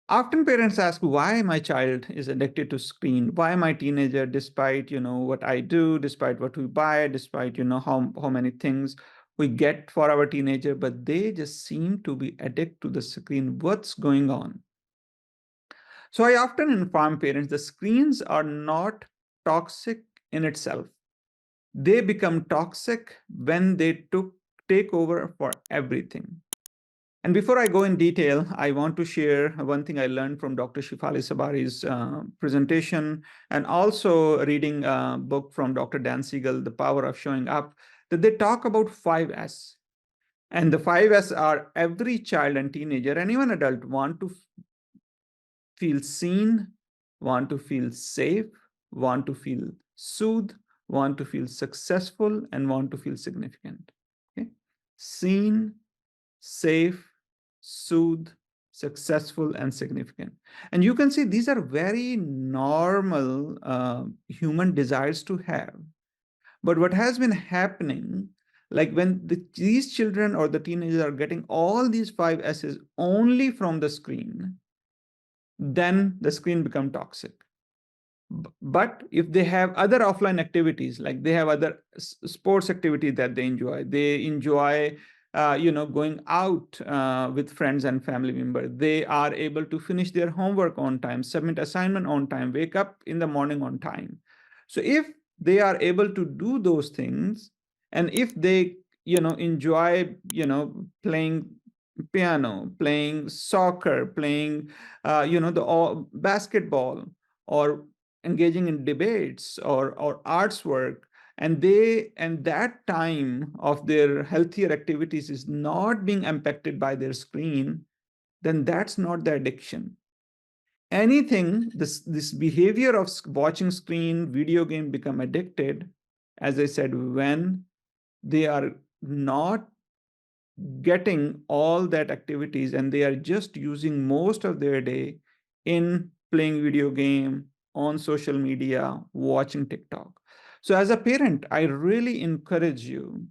Often parents ask why my child is addicted to screen, why my teenager, despite what I do, despite what we buy, despite how many things we get for our teenager, but they just seem to be addicted to the screen. What's going on? So I often inform parents the screens are not toxic in itself. They become toxic when they take over for everything. And before I go in detail, I want to share one thing I learned from Dr. Shifali Sabari's presentation, and also reading a book from Dr. Dan Siegel, The Power of Showing Up, that they talk about 5S. And the 5S are every child and teenager and even adult want to feel seen, want to feel safe, want to feel soothed, want to feel successful, and want to feel significant. Okay? Seen, safe, soothed, successful, and significant. And you can see these are very normal human desires to have. But what has been happening, like when these children or the teenagers are getting all these 5S's only from the screen, then the screen become toxic. But if they have other offline activities, like they have other sports activities that they enjoy going out with friends and family members, they are able to finish their homework on time, submit assignment on time, wake up in the morning on time. So if they are able to do those things, and if they enjoy playing piano, playing soccer, playing the basketball, or engaging in debates or arts work, and that time of their healthier activities is not being impacted by their screen, then that's not the addiction. Anything, this behavior of watching screen, video game, become addicted, as I said, when they are not getting all that activities and they are just using most of their day in playing video game, on social media, watching TikTok. So as a parent, I really encourage you,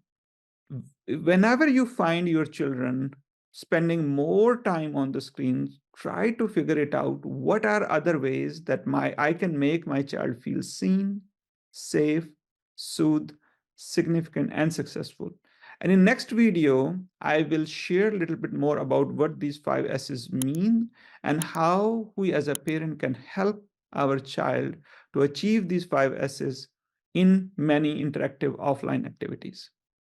whenever you find your children spending more time on the screens, try to figure it out. What are other ways that I can make my child feel seen, safe, soothed, significant, and successful? And in next video, I will share a little bit more about what these 5S's mean and how we as a parent can help our child to achieve these 5S's in many interactive offline activities.